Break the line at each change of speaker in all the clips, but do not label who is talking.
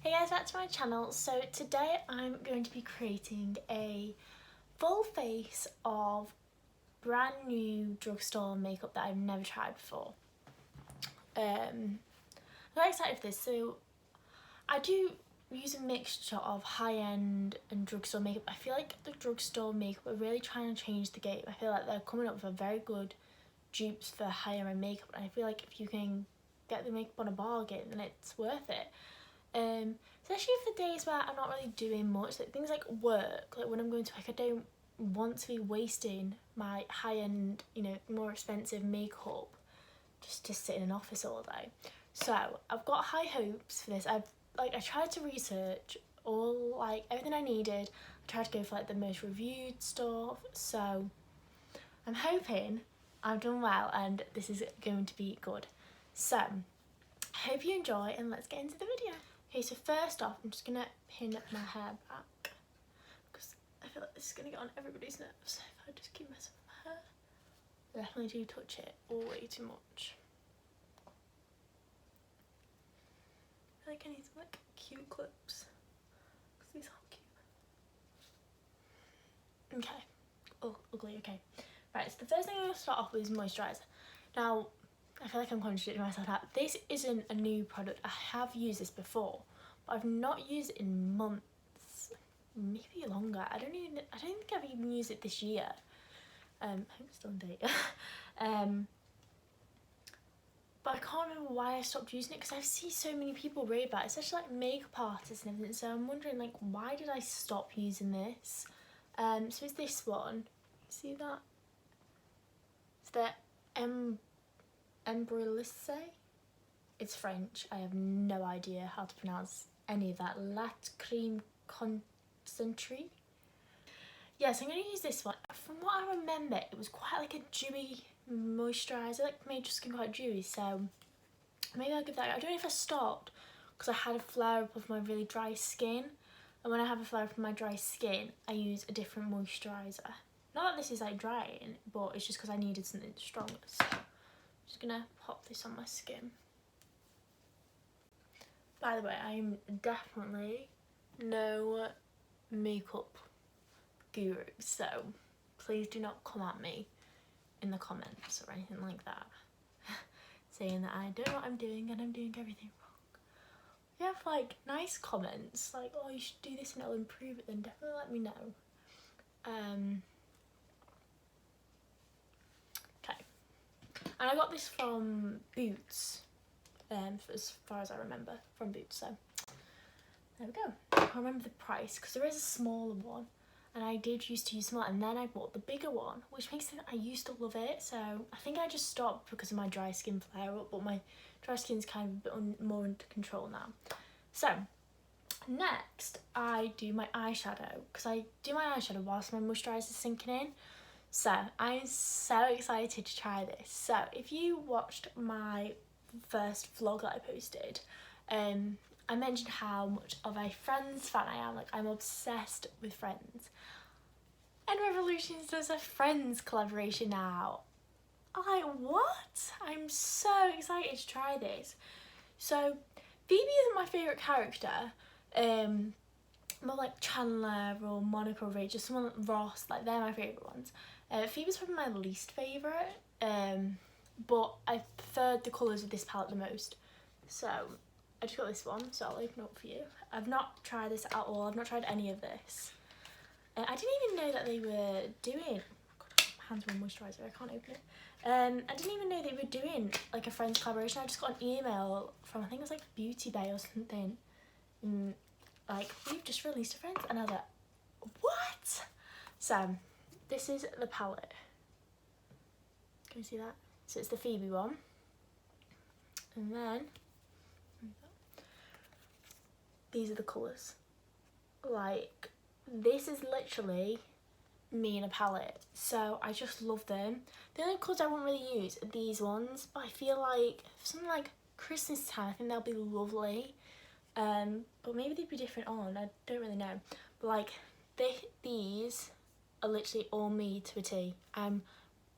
Hey guys, back to my channel. So today I'm going to be creating a full face of brand new drugstore makeup that I've never tried before. I'm very excited for this. So I do use a mixture of high-end and drugstore makeup. I feel like the drugstore makeup are really trying to change the game. I feel like they're coming up with a very good dupes for higher end makeup, and I feel like if you can get the makeup on a bargain, then it's worth it. Especially for days where I'm not really doing much, like things like work, like when I'm going to work, I don't want to be wasting my high-end, more expensive makeup just to sit in an office all day. So I've got high hopes for this. I tried to research all everything I needed. I tried to go for the most reviewed stuff, so I'm hoping I've done well and this is going to be good. So I hope you enjoy, and let's get into the video. Okay, so first off, I'm just going to pin my hair back because I feel like this is going to get on everybody's nerves if I just keep messing with my hair. I definitely do touch it way too much. I feel like I need some cute clips because these aren't cute. Okay. Oh, ugly, okay. Right, so the first thing I'm going to start off with is moisturiser. Now, I feel like I'm contradicting myself out. This isn't a new product. I have used this before, but I've not used it in months, maybe longer. I don't think I've even used it this year. I hope it's still on date. But I can't remember why I stopped using it because I see so many people rave about it, especially makeup artists and everything. So I'm wondering why did I stop using this? So it's this one. See that? It's the Embryolisse. It's French. I have no idea how to pronounce any of that. Latte Creme Concentré. Yeah, so I'm going to use this one. From what I remember, it was quite a dewy moisturiser. Made your skin quite dewy, so maybe I'll give that a go. I don't know if I stopped because I had a flare up of my really dry skin. And when I have a flare up of my dry skin, I use a different moisturiser. Not that this is drying, but it's just because I needed something stronger. So I'm just gonna pop this on my skin. By the way, I'm definitely no makeup guru, so please do not come at me in the comments or anything like that saying that I don't know what I'm doing and I'm doing everything wrong. If you have nice comments oh, you should do this and it'll improve it, then definitely let me know. And I got this from Boots, as far as I remember, from Boots, so there we go. I can't remember the price because there is a smaller one, and I did used to use small, and then I bought the bigger one, which makes it, I used to love it, so I think I just stopped because of my dry skin flare up, but my dry skin's kind of a bit more under control now. So next I do my eyeshadow, because I do my eyeshadow whilst my moisturiser is sinking in. So I'm so excited to try this. So if you watched my first vlog that I posted, I mentioned how much of a Friends fan I am. I'm obsessed with Friends. And Revolutions does a Friends collaboration now. I'm what? I'm so excited to try this. So Phoebe isn't my favourite character. More Chandler or Monica or Rachel, someone like Ross, they're my favourite ones. Phoebe's probably my least favourite, but I preferred the colours of this palette the most. So I just got this one, so I'll open up for you. I've not tried this at all, I've not tried any of this. I didn't even know that they were doing, oh God, my hands are on moisturiser, I can't open it. I didn't even know they were doing a Friends collaboration. I just got an email from, I think it was Beauty Bay or something. We've just released a Friends, and I was like, what? So this is the palette. Can you see that? So it's the Phoebe one. And then these are the colours. This is literally me in a palette. So I just love them. The only colours I won't really use are these ones, but I feel for something Christmas time, I think they'll be lovely. But maybe they'd be different on, I don't really know. But these are literally all me to a T.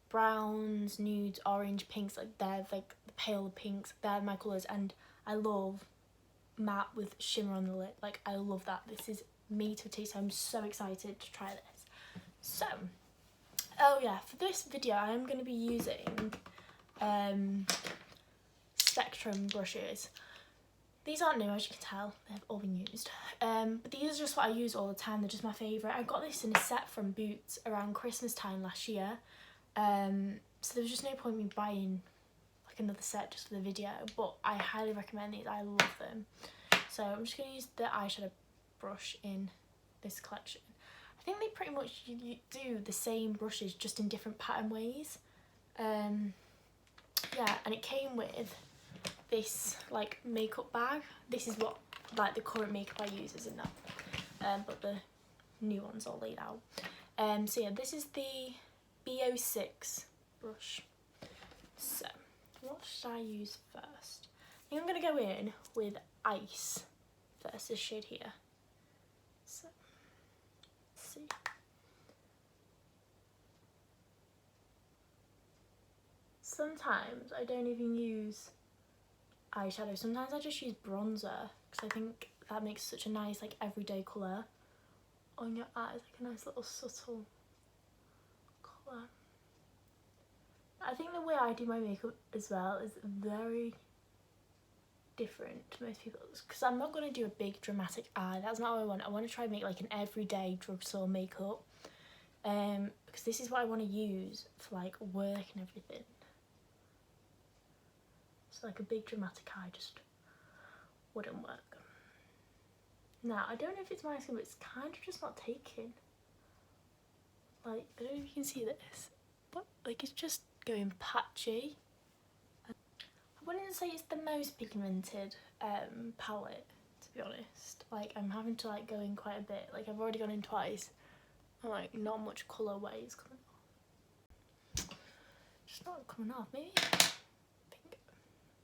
Browns, nudes, orange, pinks, they're the pale pinks, they're my colours, and I love matte with shimmer on the lip. Like, I love that. This is me to a T, so I'm so excited to try this. So, oh yeah, for this video I am going to be using Spectrum brushes. These aren't new, as you can tell, they've all been used. But these are just what I use all the time, they're just my favourite. I got this in a set from Boots around Christmas time last year. So there was just no point in me buying like another set just for the video, but I highly recommend these, I love them. So I'm just going to use the eyeshadow brush in this collection. I think they pretty much you do the same brushes just in different pattern ways. Yeah, and it came with this like makeup bag. This is what like the current makeup I use is in that, but the new one's all laid out. So yeah, this is the B06 brush. So what should I use first? I think I'm going to go in with Ice first, this shade here. So let's see. Sometimes I don't even use eyeshadow, sometimes I just use bronzer because I think that makes such a nice like everyday colour on your eyes, like a nice little subtle colour. I think the way I do my makeup as well is very different to most people's, because I'm not going to do a big dramatic eye, that's not what I want. I want to try and make like an everyday drugstore makeup, because this is what I want to use for like work and everything. So like a big dramatic eye just wouldn't work. Now, I don't know if it's my skin, but it's kind of just not taking. Like, I don't know if you can see this, but like it's just going patchy. I wouldn't say it's the most pigmented palette, to be honest. Like, I'm having to like go in quite a bit. Like, I've already gone in twice and like not much colourway is coming off. Just not coming off, maybe.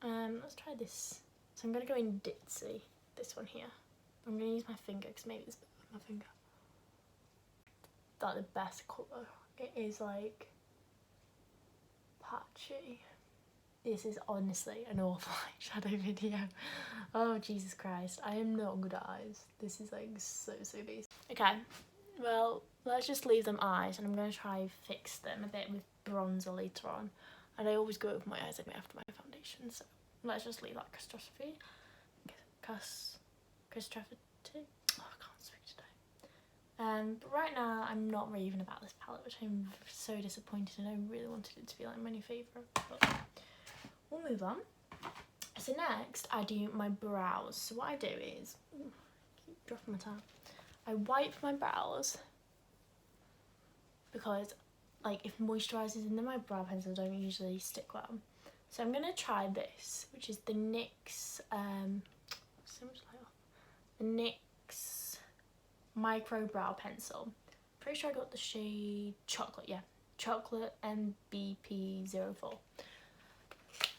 Let's try this. So I'm going to go in Ditzy, this one here. I'm going to use my finger because maybe it's better with my finger. That's the best colour. It is like patchy. This is honestly an awful eyeshadow video. Oh Jesus Christ, I am not good at eyes. This is like so basic. Okay, well let's just leave them eyes, and I'm going to try fix them a bit with bronzer later on. And I always go over my eyes anyway after my foundation, so let's just leave that catastrophe. Oh, I can't speak today. But right now I'm not raving about this palette, which I'm so disappointed in. I really wanted it to be like my new favourite, but we'll move on. So next I do my brows. So what I do is, ooh, I keep dropping my tab. I wipe my brows because like if moisturisers in them, my brow pencils don't usually stick well. So I'm gonna try this, which is the NYX so much light off. The NYX micro brow pencil. Pretty sure I got the shade Chocolate, yeah. Chocolate MBP04.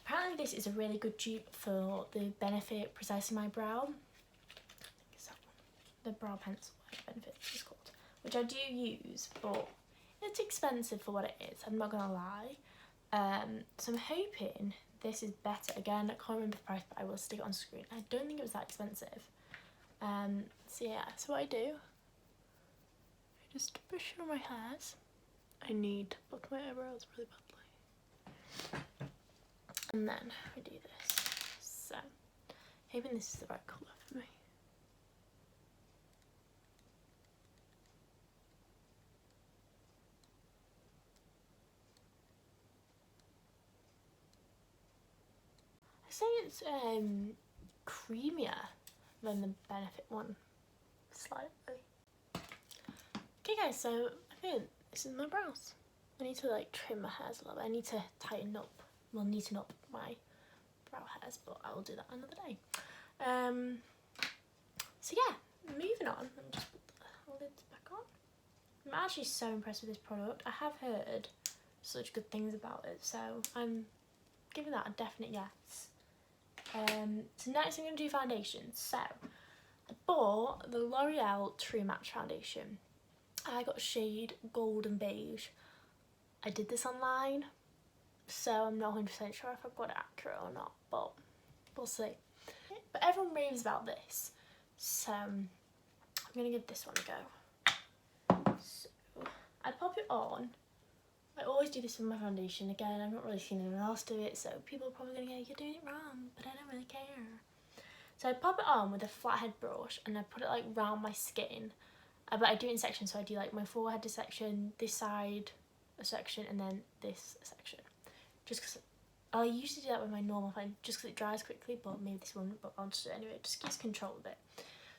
Apparently this is a really good dupe for the Benefit Precisely My Brow. I think it's that one. The brow pencil Benefit is called. Which I do use, but it's expensive for what it is, I'm not gonna lie. So I'm hoping this is better. Again, I can't remember the price, but I will stick it on screen. I don't think it was that expensive. So yeah, so what I do, I just brush it on my hairs. I need to pluck my eyebrows really badly. And then I do this. So, hoping this is the right colour for me. I say it's creamier than the Benefit one, slightly. Okay guys, so I think this is my brows. I need to like trim my hairs a little bit. I need to tighten up, well, neaten up my brow hairs, but I will do that another day. So yeah, moving on. Let me just put the lids back on. I'm actually so impressed with this product. I have heard such good things about it, so I'm giving that a definite yes. So next I'm going to do foundation. So I bought the L'Oreal True Match foundation. I got shade Golden Beige. I did this online, so I'm not 100% sure if I've got it accurate or not, but we'll see. but everyone raves about this, so I'm gonna give this one a go. So I pop it on. I always do this with my foundation. Again, I've not really seen anyone else do it, so people are probably gonna go, you're doing it wrong, but I don't really care. So I pop it on with a flathead brush and I put it like round my skin, but I do it in sections. So I do like my forehead a section, this side a section, and then this section. Just because I usually do that with my normal fine, just because it dries quickly, but maybe this one, but I'll just do it anyway. It just keeps control of it.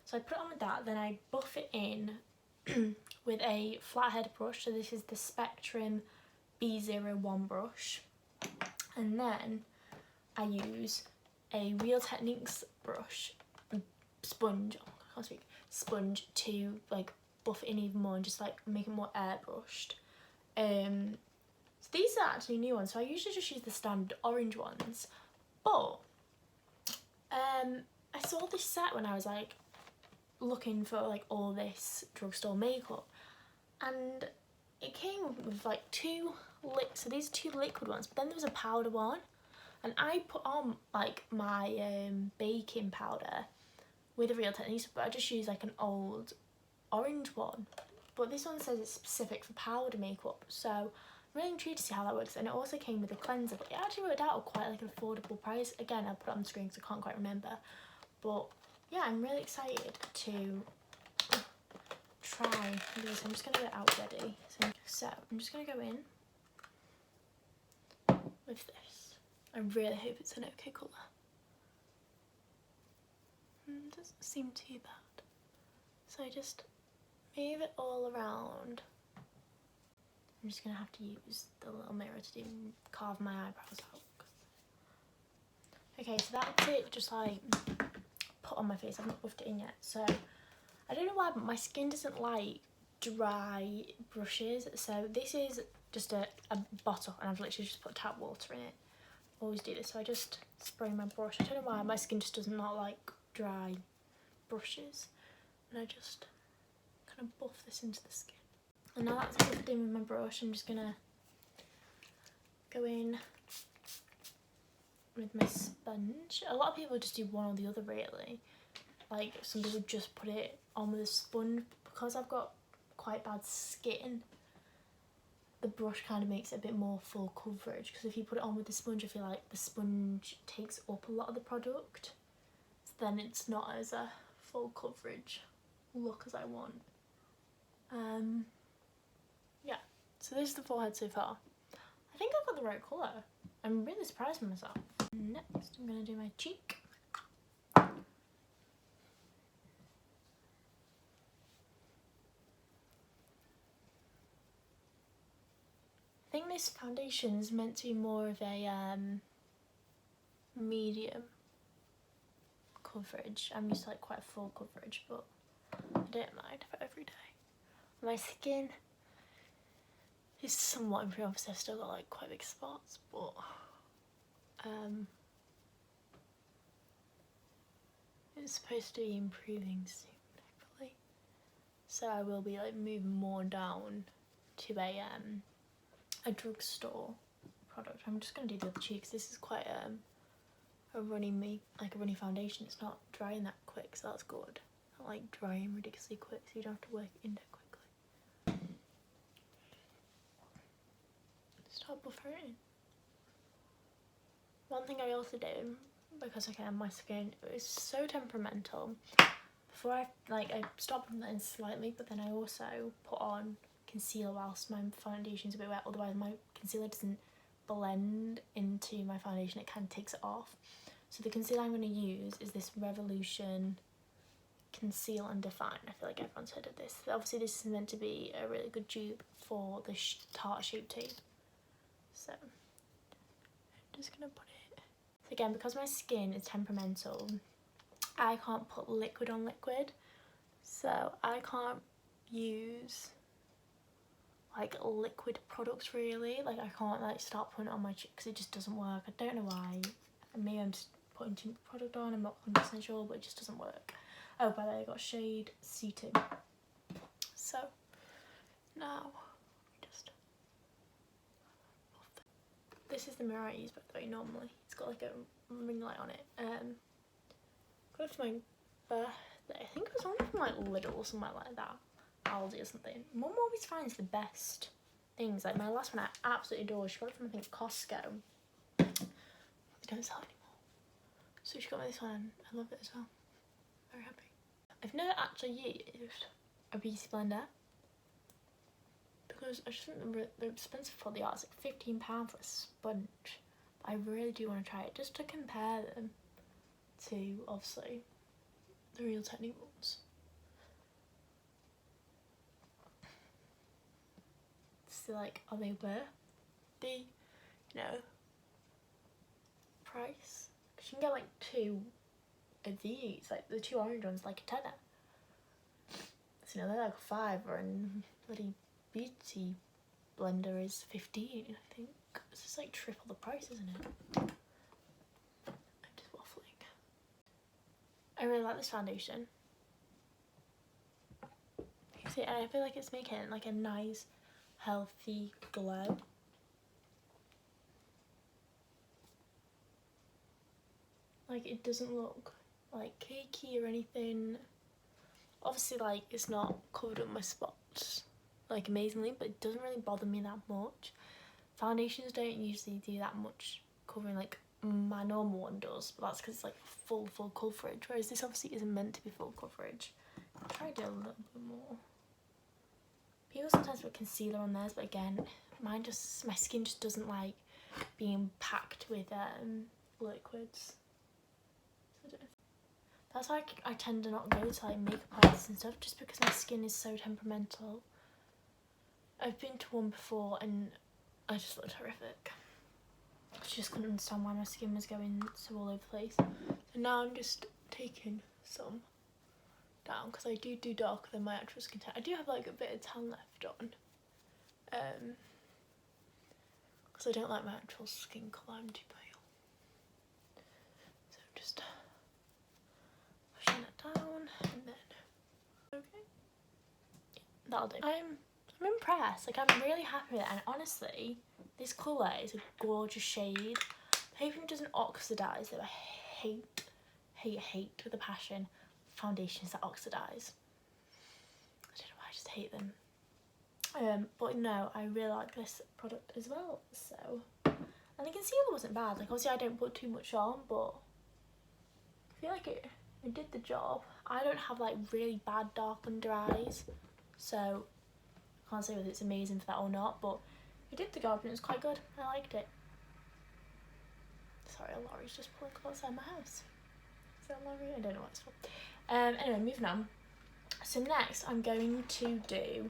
So I put it on with that, then I buff it in with a flathead brush. So this is the Spectrum B01 brush, and then I use a Real Techniques brush, sponge, oh, I can't speak, sponge to like buff it in even more and just like make it more airbrushed. So these are actually new ones, so I usually just use the standard orange ones, but I saw this set when I was like looking for like all this drugstore makeup, and it came with like so these are 2 liquid ones, but then there was a powder one, and I put on like my baking powder with a Real Techniques, but I just use like an old orange one, but this one says it's specific for powder makeup, so I'm really intrigued to see how that works. And it also came with a cleanser, but it actually worked out at quite like an affordable price. Again, I'll put it on the screen because I can't quite remember, but yeah, I'm really excited to try this. I'm just going to get it out ready. So I'm just going to go in with this. I really hope it's an okay colour. Doesn't seem too bad. So I just move it all around. I'm just going to have to use the little mirror to carve my eyebrows out. Okay, so that's it, just like put on my face. I've not buffed it in yet, so I don't know why, but my skin doesn't like dry brushes. So this is just a bottle, and I've literally just put tap water in it. I always do this, so I just spray my brush. I don't know why, my skin just does not like dry brushes, and I just kind of buff this into the skin. And now that's buffed in with my brush, I'm just gonna go in with my sponge. A lot of people just do one or the other really. Like some people just put it on with a sponge. Because I've got quite bad skin, the brush kind of makes it a bit more full coverage, because if you put it on with the sponge, I feel like the sponge takes up a lot of the product, so then it's not as a full coverage look as I want. Yeah, so this is the forehead so far. I think I've got the right colour. I'm really surprised with myself. Next I'm going to do my cheek. I think this foundation is meant to be more of a medium coverage. I'm used to like quite full coverage, but I don't mind for every day. My skin is somewhat improved. Obviously I've still got like quite big spots, but it's supposed to be improving soon, hopefully. So I will be like moving more down to a drugstore product. I'm just going to do the other cheeks. This is quite a runny foundation. It's not drying that quick, so that's good. Not like drying ridiculously quick, so you don't have to work in there quickly. Start buffering. One thing I also do, because again my skin is so temperamental, before I stop putting that in slightly, but then I also put on concealer whilst my foundation's a bit wet, otherwise my concealer doesn't blend into my foundation, it kind of takes it off. So the concealer I'm going to use is this Revolution Conceal and Define. I feel like everyone's heard of this. Obviously this is meant to be a really good dupe for the Tarte Shape Tape. So I'm just going to put it. So again, because my skin is temperamental, I can't put liquid on liquid. So I can't use like liquid products really. Like I can't like start putting it on my cheek because it just doesn't work. I don't know why. Maybe I'm just putting too much product on, I'm not 100% sure, but it just doesn't work. Oh, by the way, I got shade C2. So now just, this is the mirror I use by the way normally. It's got like a ring light on it. Got it for my birthday. I think it was one from like Lidl or something like that. Aldi or something. Mum always finds the best things. Like my last one I absolutely adore. She got it from I think Costco. They don't sell it anymore. So she got me this one and I love it as well. Very happy. I've never actually used a beauty blender because I just think they're expensive for the art. It's like £15 for a sponge. But I really do want to try it just to compare them to obviously the Real Technique ones. So like, are they worth the, you know, price? Because you can get like 2 of these, like the 2 orange ones, like a tenner. So you know, they're like $5, and bloody beauty blender is 15, I think. It's just like triple the price, isn't it? I'm just waffling. I really like this foundation. You see, and I feel like it's making like a nice healthy glow. Like it doesn't look like cakey or anything. Obviously like it's not covered up my spots like amazingly, but it doesn't really bother me that much. Foundations don't usually do that much covering like my normal one does, but that's because it's like full coverage, whereas this obviously isn't meant to be full coverage. I'll try to do a little bit more. People sometimes put concealer on theirs, but again, my skin just doesn't like being packed with liquids. So that's why I tend to not go to like makeup artists and stuff, just because my skin is so temperamental. I've been to one before and I just looked horrific. I just couldn't understand why my skin was going so all over the place. So now I'm just taking some down because I do darker than my actual skin tone. I do have like a bit of tan left on, because I don't like my actual skin colour. I'm too pale. So just pushing that down and then okay, yeah, that'll do. I'm impressed. Like I'm really happy with it, and honestly, this colour is a gorgeous shade. I'm hoping it doesn't oxidise though. I hate with a passion foundations that oxidise. I don't know why, I just hate them. But no, I really like this product as well. So, and the concealer wasn't bad. Like obviously I don't put too much on, but I feel like it did the job. I don't have like really bad dark under eyes, so I can't say whether it's amazing for that or not, but it did the job and it was quite good. I liked it. Sorry, a lorry's just pulling outside my house. Is that a lorry? I don't know what it's for. Anyway, moving on. So next I'm going to do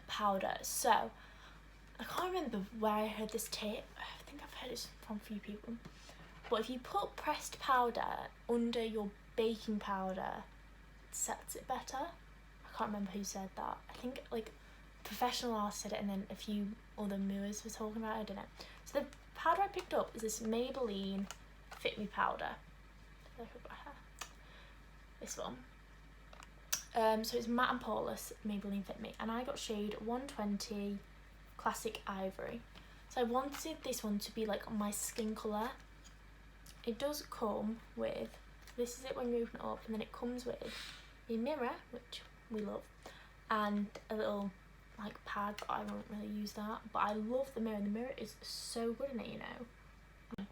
powder. So I can't remember where I heard this tip. I think I've heard it from a few people. But if you put pressed powder under your baking powder, it sets it better. I can't remember who said that. I think like professional artist said it, and then a few other movers were talking about it. I don't know. So the powder I picked up is this Maybelline Fit Me powder. This one. So it's matte and poreless Maybelline Fit Me, and I got shade 120 Classic Ivory. So I wanted this one to be like my skin colour. It does come with, this is it when you open it up, and then it comes with a mirror, which we love, and a little like pad, but I won't really use that. But I love the mirror. The mirror is so good in it, you know.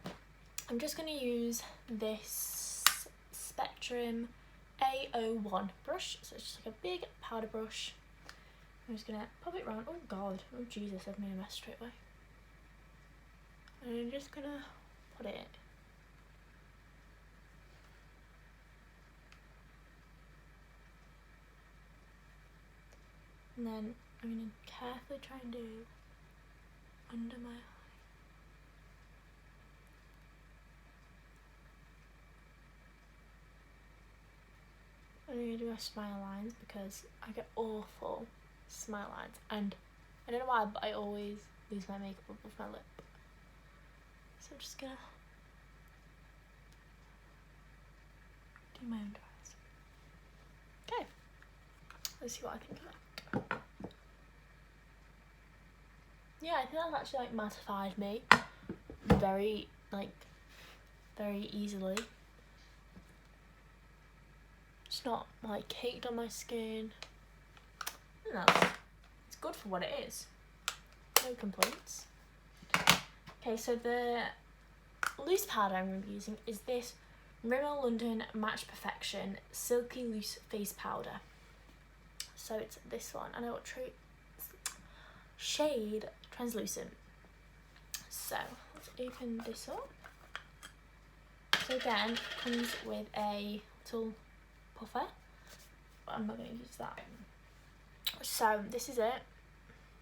I'm just going to use this Spectrum A01 brush, so it's just like a big powder brush. I'm just going to pop it round. Oh god, oh Jesus, I've made a mess straight away. And I'm just going to put it and then I'm going to carefully try and do under my eye. I'm going to do my smile lines because I get awful smile lines, and I don't know why, but I always lose my makeup above my lip. So I'm just gonna do my under eyes. Okay, let's see what I think of that. Yeah, I think that's actually like mattified me very easily. It's not like caked on my skin. I think it's good for what it is. No complaints. Okay, so the loose powder I'm going to be using is this Rimmel London Match Perfection Silky Loose Face Powder. So it's this one. I know what shade Translucent. So let's open this up. So again, it comes with a little puffer, but I'm not going to use that. So this is it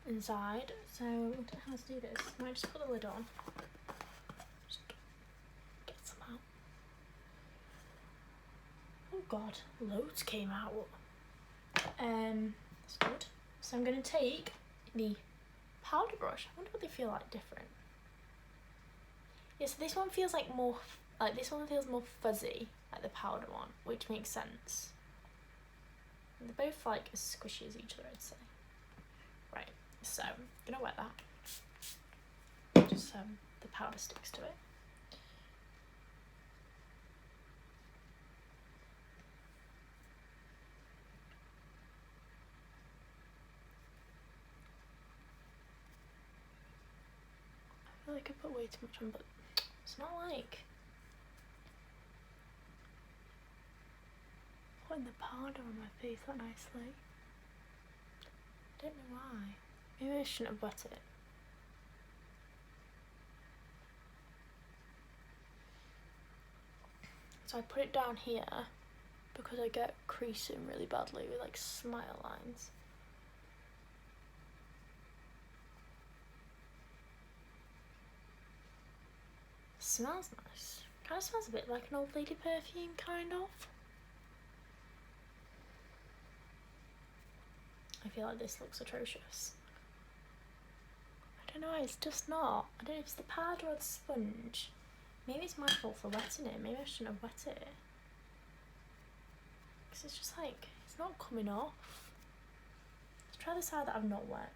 inside. So I don't know how to do this. I might just put the lid on. Just get some out. Oh god, loads came out. That's good. So I'm going to take the powder brush. I wonder what they feel like different. Yeah, so this one feels like more, like this one feels more fuzzy, like the powder one, which makes sense. They're both like as squishy as each other, I'd say. Right, so I'm gonna wet that. Just so the powder sticks to it. I feel like I put way too much on, but it's not like putting the powder on my face that nicely. I don't know why. Maybe I shouldn't have wet it. So I put it down here because I get creasing really badly with like smile lines. Smells nice. Kind of smells a bit like an old lady perfume, kind of. I feel like this looks atrocious. I don't know, it's just not. I don't know if it's the powder or the sponge. Maybe it's my fault for wetting it. Maybe I shouldn't have wet it. Because it's just like, it's not coming off. Let's try the side that I've not wet.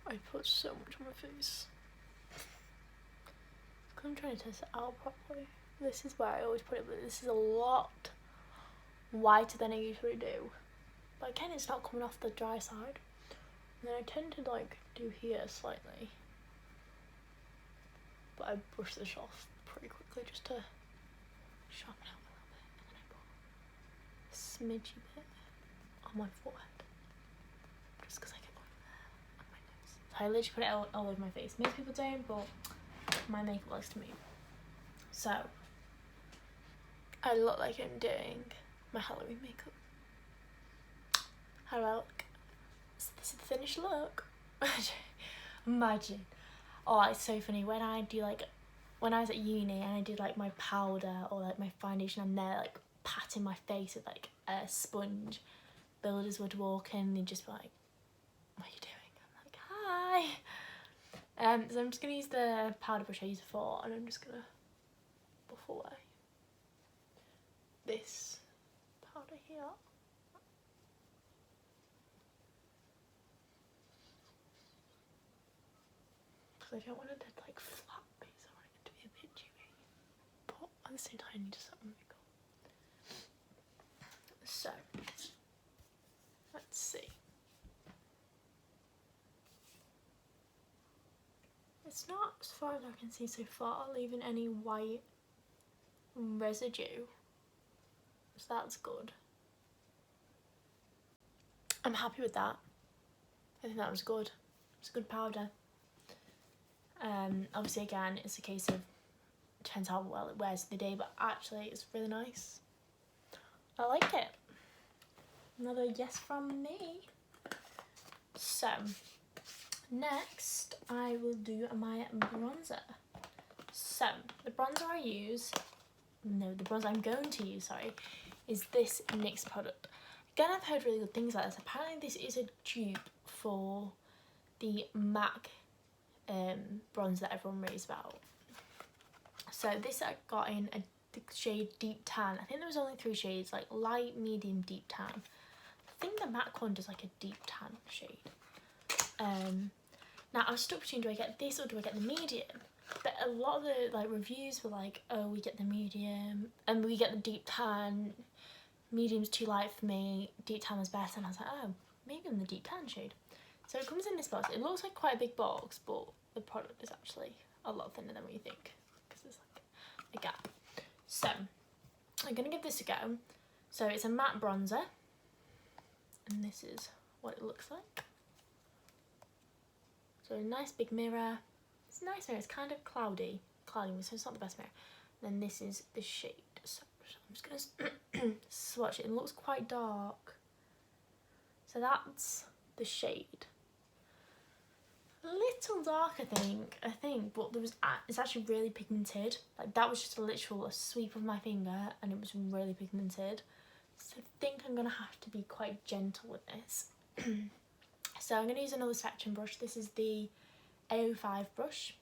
I put so much on my face. I'm trying to test it out properly. This is where I always put it, but this is a lot whiter than I usually do. But again, it's not coming off the dry side. And then I tend to like do here slightly. But I brush this off pretty quickly just to sharpen out a little bit. And then I put a smidgy bit on my forehead. Just because I get on there on my nose. So I literally put it all over my face. Most people don't, but my makeup likes to move. So I look like I'm doing my Halloween makeup. How do I look? So this is the finished look. Imagine. Oh, it's so funny when I do like, when I was at uni and I did like my powder or like my foundation, I'm there like patting my face with like a sponge. Builders would walk in and they'd just be like, what are you doing? I'm like, hi. So I'm just going to use the powder brush I used before, and I'm just going to buff away this powder here. Because I don't want it to like flat base, I want it to be a bit dewy. But at the same time I need to set my makeup. So, let's see. It's not, as far as I can see so far, leaving any white residue. So that's good. I'm happy with that. I think that was good. It's a good powder. Obviously again, it's a case of, depends how well it wears in the day, but actually it's really nice. I like it. Another yes from me. So, next, I will do my bronzer. So, the bronzer I'm going to use, is this NYX product. Again, I've heard really good things about this. Apparently this is a dupe for the MAC bronzer that everyone raves about. So this I got in the shade Deep Tan. I think there was only 3 shades, like light, medium, deep tan. I think the MAC one does like a deep tan shade. Now I was stuck between, do I get this or do I get the medium? But a lot of the like reviews were like, oh, we get the medium and we get the deep tan. Medium's too light for me, deep tan was better. And I was like, oh, maybe I'm the deep tan shade. So it comes in this box. It looks like quite a big box, but the product is actually a lot thinner than what you think because there's like a gap. So I'm gonna give this a go. So it's a matte bronzer, and this is what it looks like. So a nice big mirror. It's a nice mirror. It's kind of cloudy, so it's not the best mirror. And then this is the shade. So I'm just gonna swatch it. It looks quite dark. So that's the shade. A little dark, I think, but it's actually really pigmented. Like that was just a sweep of my finger, and it was really pigmented. So I think I'm gonna have to be quite gentle with this. So I'm gonna use another spectrum brush. This is the A05 brush.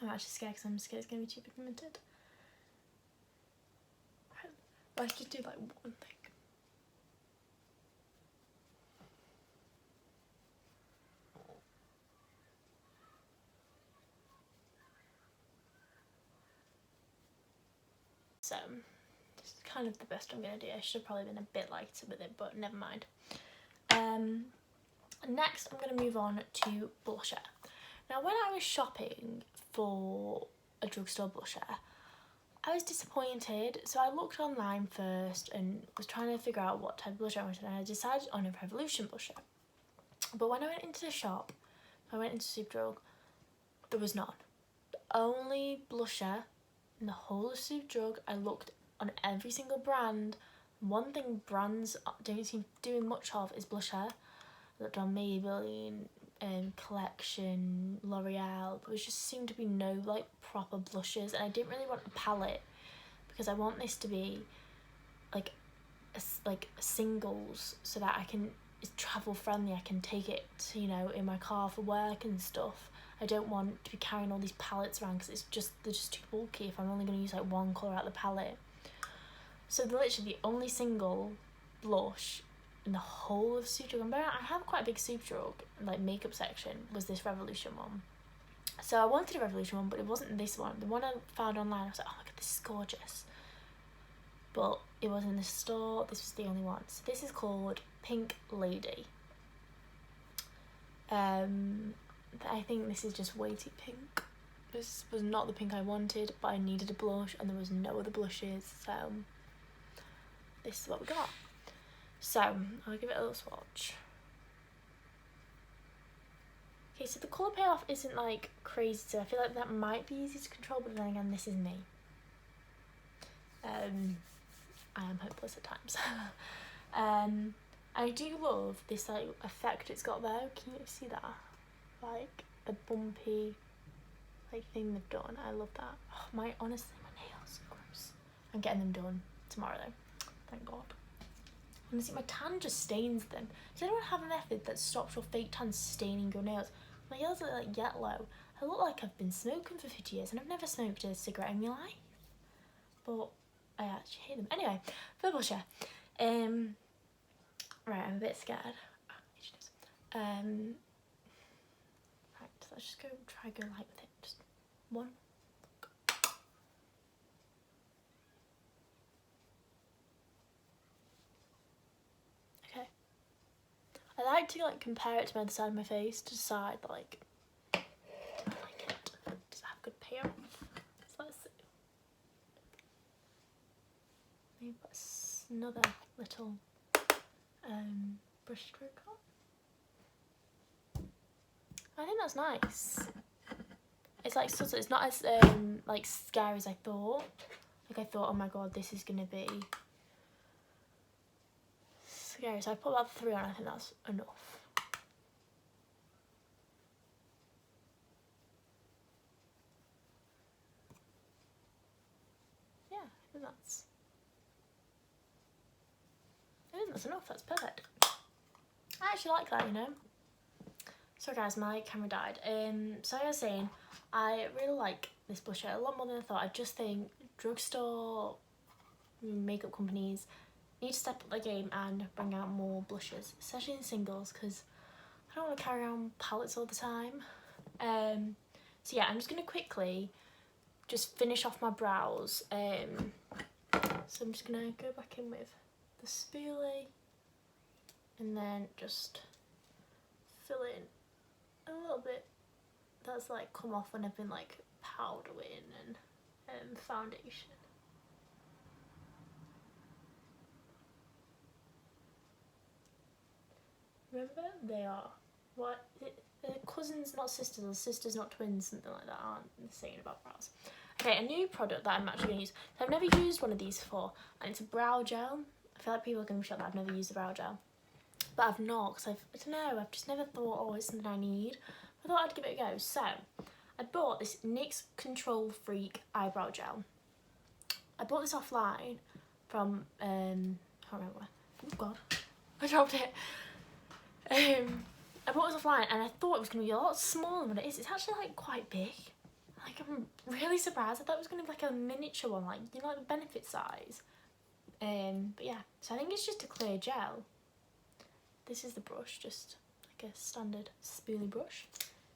I'm actually scared because I'm scared it's gonna be too pigmented. Let's just do like one thing. So this is kind of the best I'm gonna do. I should have probably been a bit lighter with it, but never mind. Next I'm gonna move on to blusher. Now when I was shopping for a drugstore blusher, I was disappointed. So I looked online first and was trying to figure out what type of blusher I wanted, and I decided on a Revolution blusher. But when I went into the shop, I went into Superdrug, there was none. The only blusher in the whole of Superdrug, I looked on every single brand. One thing brands don't seem to be doing much of is blusher. I looked on Maybelline, Collection, L'Oreal, but there just seemed to be no like proper blushes, and I didn't really want a palette because I want this to be like singles, so that it's travel friendly. I can take it, you know, in my car for work and stuff. I don't want to be carrying all these palettes around because they're just too bulky if I'm only going to use like one colour out of the palette. So literally the only single blush in the whole of Superdrug, I have quite a big Superdrug like makeup section, was this Revolution one. So I wanted a Revolution one, but it wasn't this one. The one I found online, I was like, oh my god, this is gorgeous. But it wasn't in the store. This was the only one. So this is called Pink Lady. I think this is just way too pink. This was not the pink I wanted, but I needed a blush and there was no other blushes, so this is what we got. So I'll give it a little swatch. Okay, so the colour payoff isn't like crazy, so I feel like that might be easy to control, but then again, this is me. I am hopeless at times. I do love this like effect it's got there. Can you see that? Like the bumpy like thing they've done. I love that. Oh, honestly, my nails are gross. I'm getting them done tomorrow though. Thank God. Honestly, my tan just stains them. Does anyone have a method that stops your fake tan staining your nails? My nails are like yellow. I look like I've been smoking for 50 years and I've never smoked a cigarette in my life. But I actually hate them. Anyway, for blusher. Right, I'm a bit scared. Right, so let's just try go light with it. Just one. Okay. I like to like compare it to my other side of my face to decide like, do I like it? Does it have good payoff? So let's see. Maybe put another little brush stroke on. I think that's nice. It's like subtle. It's not as like scary as I thought. Like I thought, oh my god, this is gonna be scary. So I put about 3 on. I think that's enough. Yeah, I think that's enough. That's perfect. I actually like that, you know. Sorry guys, my camera died. So I was saying, I really like this blusher a lot more than I thought. I just think drugstore makeup companies need to step up their game and bring out more blushes, especially in singles, because I don't want to carry around palettes all the time. So yeah, I'm just going to quickly just finish off my brows. So I'm just going to go back in with the spoolie and then just fill in a little bit that's like come off when I've been like powdering and foundation. Remember, they are what? They're cousins, not sisters, or sisters, not twins, something like that. Aren't the saying about brows. Okay, a new product that I'm actually going to use. So I've never used one of these before, and it's a brow gel. I feel like people are going to be shocked that I've never used a brow gel, but I've not, because I don't know, I've just never thought, oh, it's something I need. I thought I'd give it a go. So I bought this NYX Control Freak eyebrow gel. I bought this offline from I can't remember where. Oh god, I dropped it. I bought this offline and I thought it was going to be a lot smaller than it is. It's actually like quite big. Like, I'm really surprised. I thought it was going to be like a miniature one, like, you know, like the Benefit size. But yeah, so I think it's just a clear gel. This is the brush, just like a standard spoolie brush.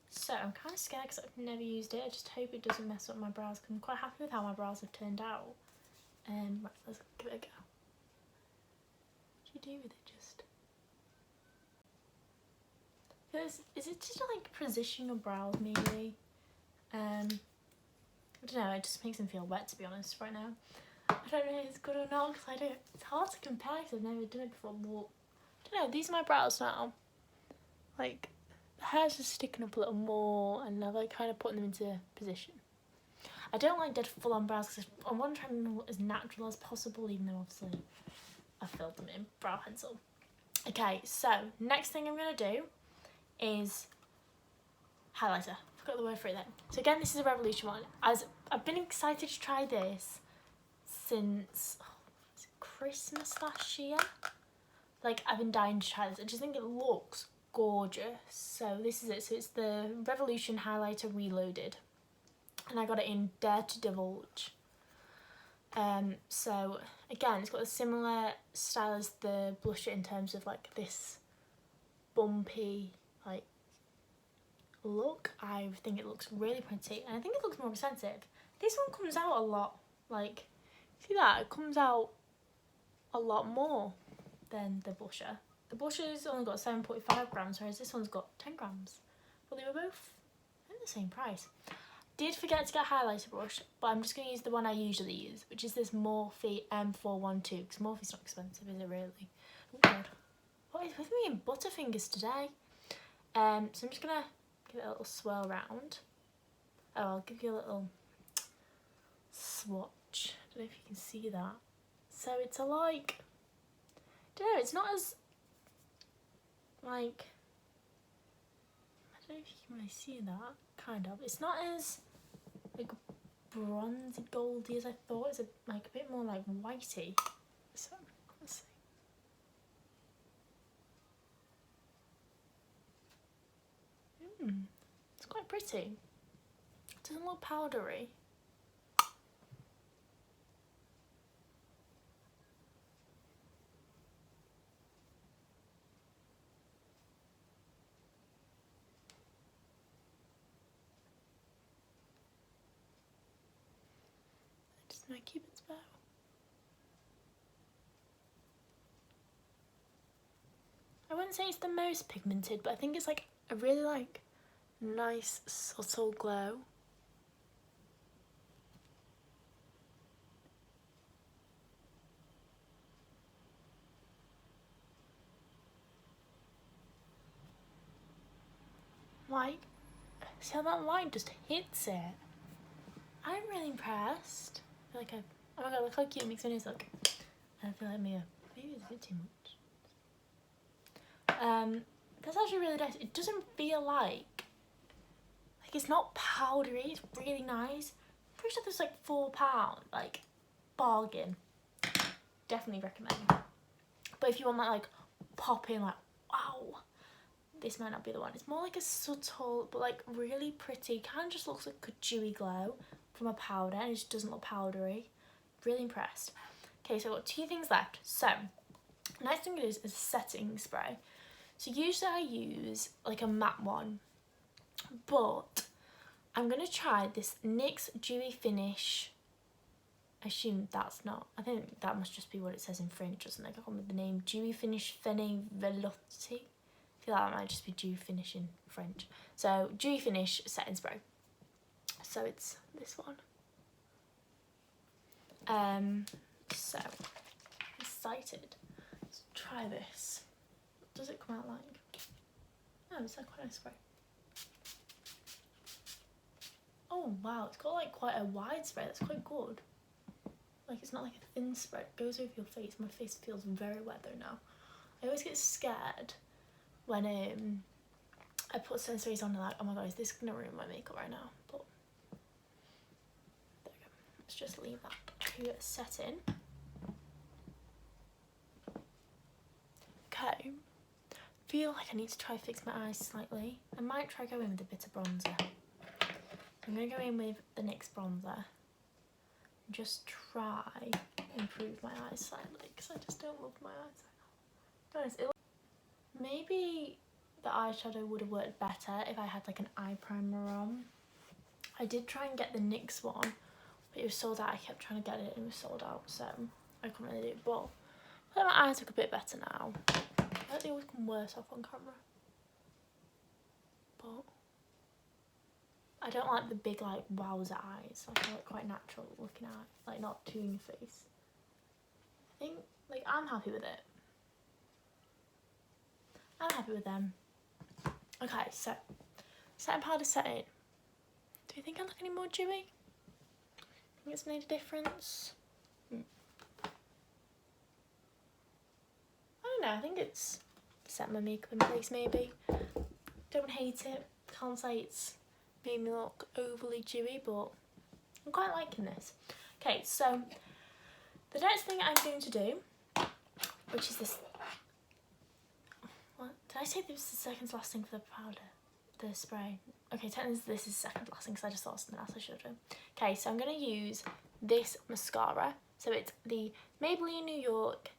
So I'm kind of scared because I've never used it. I just hope it doesn't mess up my brows because I'm quite happy with how my brows have turned out. Right, let's give it a go. What do you do with it? Just is it just like position your brows maybe? I don't know, it just makes them feel wet, to be honest, right now. I don't know if it's good or not because it's hard to compare because I've never done it before. But I don't know, these are my brows now. Like, the hair's just sticking up a little more and I've like kind of putting them into position. I don't like dead full on brows because I want to try and look as natural as possible, even though obviously I filled them in brow pencil. Okay, so next thing I'm going to do is highlighter. Forgot the word for it then. So again, this is a Revolution one. As I've been excited to try this since Christmas last year. Like, I've been dying to try this. I just think it looks gorgeous. So this is it. So it's the Revolution highlighter reloaded, and I got it in Dare to Divulge. So again, it's got a similar style as the blusher in terms of like this bumpy like look. I think it looks really pretty and I think it looks more expensive. This one comes out a lot, like, see that? It comes out a lot more than the blusher. The blusher's only got 7.5 grams, whereas this one's got 10 grams. But they were both at the same price. Did forget to get a highlighter brush, but I'm just going to use the one I usually use, which is this Morphe M412, because Morphe's not expensive, is it really? Oh god. What is with me in Butterfingers today? So I'm just going to give it a little swirl round. Oh, I'll give you a little swatch. I don't know if you can see that. So it's a like, I don't know, it's not as like, I don't know if you can really see that, kind of. It's not as like bronzy goldy as I thought. It's like a bit more like whitey. So let's see. It's quite pretty. It doesn't look powdery. Just my Cupid's bow. I wouldn't say it's the most pigmented, but I think it's like a really like nice subtle glow. Like, see how that light just hits it? I'm really impressed. I feel like oh my god, look how cute it makes my nose look. I feel like maybe it's a bit too much. That's actually really nice. It doesn't feel like it's not powdery, it's really nice. I'm pretty sure there's like £4, like bargain. Definitely recommend. But if you want that like pop in, like wow, this might not be the one. It's more like a subtle but like really pretty, kind of just looks like a dewy glow from a powder and it just doesn't look powdery. Really impressed. Okay, so I've got 2 things left. So next thing it is a setting spray. So usually I use like a matte one, but I'm going to try this NYX Dewy Finish. I assume that's not, I think that must just be what it says in French or something. I can't remember the name. Dewy Finish Fene Velocity. I feel like that might just be Dewy Finish in French. So Dewy Finish Setting Spray. So it's this one. So excited. Let's try this. What does it come out like? Oh, it's like quite a nice spray. Oh wow, it's got like quite a wide spray. That's quite good. Like it's not like a thin spray. It goes over your face. My face feels very wet though now. I always get scared when I put sunscreens on and like, oh my god, is this gonna ruin my makeup right now? But there we go. Let's just leave that to set in. Okay. Feel like I need to try fix my eyes slightly. I might try going with a bit of bronzer. I'm gonna go in with the NYX bronzer. Just try improve my eyes slightly because I just don't love my eyes. Guys, maybe the eyeshadow would have worked better if I had like an eye primer on. I did try and get the NYX one, but it was sold out. I kept trying to get it and it was sold out, so I couldn't really do it. But I think my eyes look a bit better now. I think they always come worse off on camera. But I don't like the big like wowzer eyes. Like I like quite natural looking eye, like not too in your face. I think like I'm happy with it. I'm happy with them. Okay, so setting powder setting. Do you think I look any more dewy? Think it's made a difference? I don't know, I think it's set my makeup in place maybe. Don't hate it. Can't say it's made me look overly dewy, but I'm quite liking this. Okay, so the next thing I'm going to do, which is this. What? Did I say this is the second last thing for the powder? The spray? Okay, technically this is second last thing because I just thought something else I should do. Okay, so I'm going to use this mascara. So it's the Maybelline New York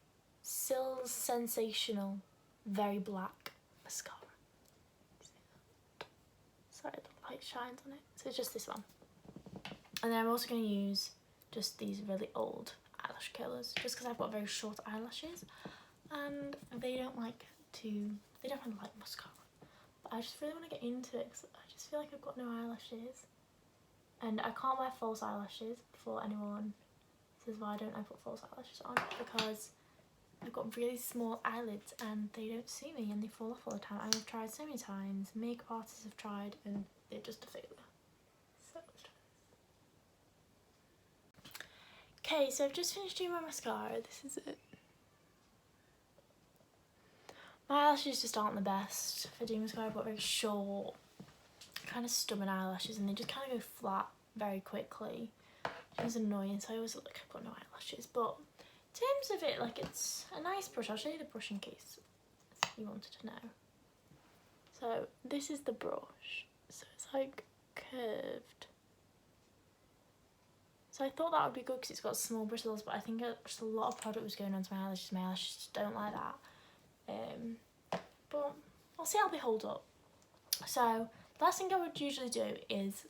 Sills Sensational Very Black Mascara. Sorry, the light shines on it. So it's just this one. And then I'm also going to use just these really old eyelash curlers, just because I've got very short eyelashes and they don't really like mascara. But I just really want to get into it because I just feel like I've got no eyelashes. And I can't wear false eyelashes before anyone says why don't I put false eyelashes on, because I've got really small eyelids and they don't suit me and they fall off all the time. I have tried so many times, makeup artists have tried, and they're just a failure. So let's try this. Okay, so I've just finished doing my mascara. This is it. My eyelashes just aren't the best for doing mascara. I've got very short, kind of stubborn eyelashes and they just kind of go flat very quickly, which is annoying, so I always look like I've got no eyelashes. But in terms of it, like, it's a nice brush. I'll show you the brush in case you wanted to know. So this is the brush. So it's like curved. So I thought that would be good because it's got small bristles, but I think just a lot of product was going onto my eyelashes. My eyelashes just don't like that. But I'll see how they hold up. So the last thing I would usually do is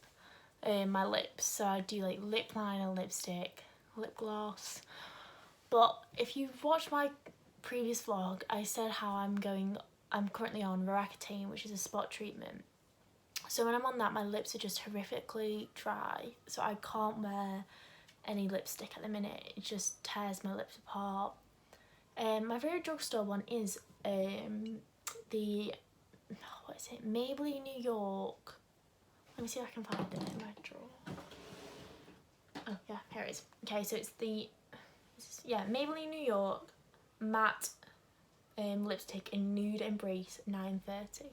my lips. So I do like lip liner, lipstick, lip gloss. But if you've watched my previous vlog, I said how I'm currently on Veractane, which is a spot treatment. So when I'm on that, my lips are just horrifically dry. So I can't wear any lipstick at the minute. It just tears my lips apart. My favourite drugstore one is what is it? Maybelline New York. Let me see if I can find it in my drawer. Oh yeah, here it is. Okay, so it's Maybelline New York matte lipstick in Nude Embrace 930.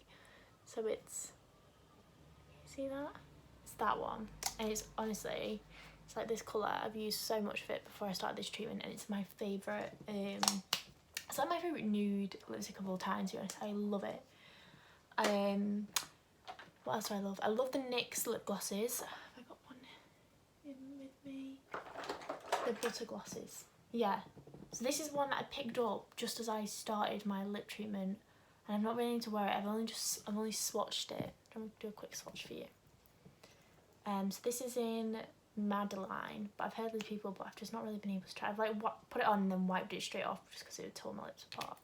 So it's, see that? It's that one, and it's honestly, it's like this colour. I've used so much of it before I started this treatment, and it's my favourite. It's like my favourite nude lipstick of all time, to be honest. I love it. What else do I love? I love the NYX lip glosses. Have I got one in with me? The butter glosses. Yeah. So this is one that I picked up just as I started my lip treatment. and I've not really need to wear it. I've only swatched it. I'm going to do a quick swatch for you. So this is in Madeline, but I've heard of people, but I've just not really been able to try. I've like put it on and then wiped it straight off just because it would tore my lips apart.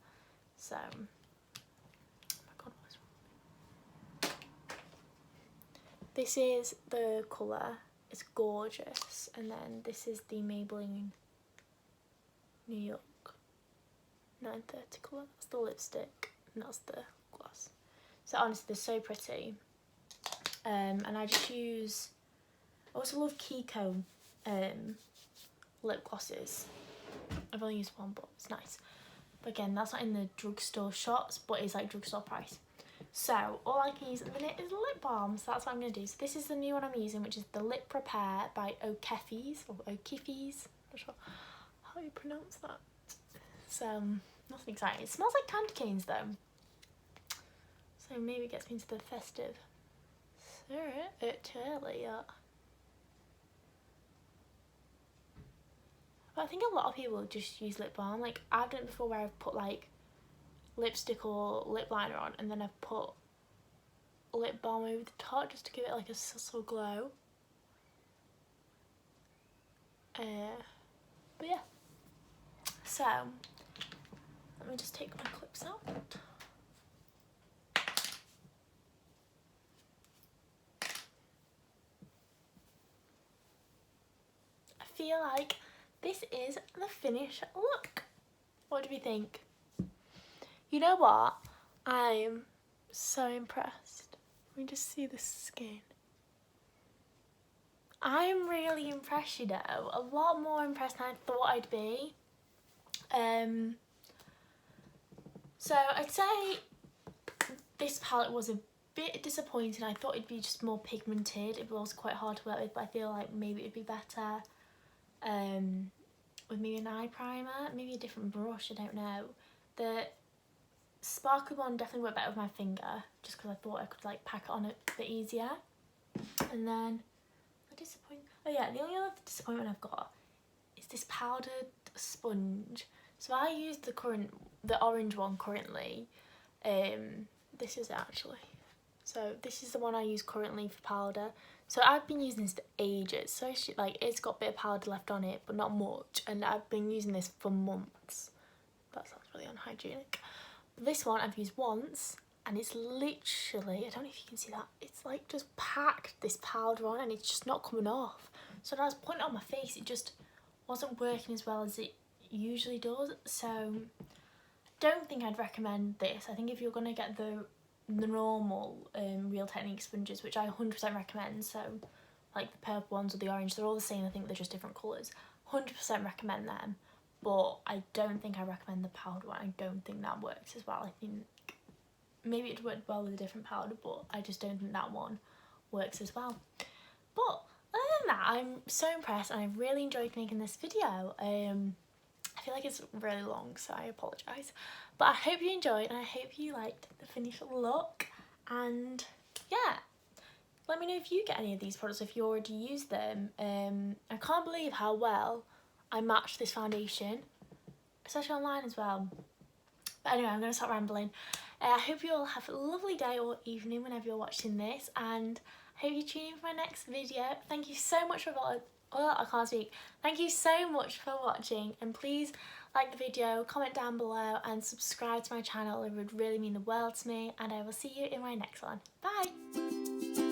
So, oh my god, what is wrong? This is the colour. It's gorgeous. And then this is the Maybelline New York 930 colour. That's the lipstick and that's the gloss. So honestly, they're so pretty. And I just use, I also love Kiko lip glosses. I've only used one, but it's nice. But again, that's not in the drugstore shops, but it's like drugstore price. So all I can use at the minute is lip balm, so that's what I'm going to do. So this is the new one I'm using, which is the Lip Repair by O'Keefe's, or O'Keefe's, not sure how you pronounce that. So nothing exciting. It smells like candy canes though, so maybe it gets me into the festive. It's early yet. But I think a lot of people just use lip balm. Like I've done it before where I've put like lipstick or lip liner on and then I've put lip balm over the top just to give it like a subtle glow. But yeah. So let me just take my clips out. I feel like this is the finished look. What do we think? You know what? I'm so impressed. Let me just see the skin. I'm really impressed, you know. A lot more impressed than I thought I'd be. So I'd say this palette was a bit disappointing. I thought it'd be just more pigmented. It was quite hard to work with, but I feel like maybe it'd be better with maybe an eye primer, maybe a different brush, I don't know. The sparkly one definitely worked better with my finger, just because I thought I could like pack it on a bit easier. And then the only other disappointment I've got is this powdered sponge. So I use the orange one currently. This is it actually. So this is the one I use currently for powder. So I've been using this for ages. So it's got a bit of powder left on it, but not much. And I've been using this for months. That sounds really unhygienic. But this one I've used once, and it's literally, I don't know if you can see that, it's like just packed this powder on and it's just not coming off. So when I was putting it on my face, it just wasn't working as well as it usually does. So don't think I'd recommend this. I think if you're going to get the normal Real Technique sponges, which I 100% recommend, so like the purple ones or the orange, they're all the same. I think they're just different colours. 100% recommend them, but I don't think I recommend the powder one. I don't think that works as well. I think maybe it worked well with a different powder, but I just don't think that one works as well. But other than that, I'm so impressed and I've really enjoyed making this video. I feel like it's really long, so I apologise. But I hope you enjoyed and I hope you liked the finished look. And yeah, let me know if you get any of these products, if you already use them. I can't believe how well I matched this foundation, especially online as well. But anyway, I'm going to stop rambling. I hope you all have a lovely day or evening whenever you're watching this, and I hope you tune in for my next video. Thank you so much for I can't speak. Thank you so much for watching, and please like the video, comment down below and subscribe to my channel. It would really mean the world to me, and I will see you in my next one. Bye!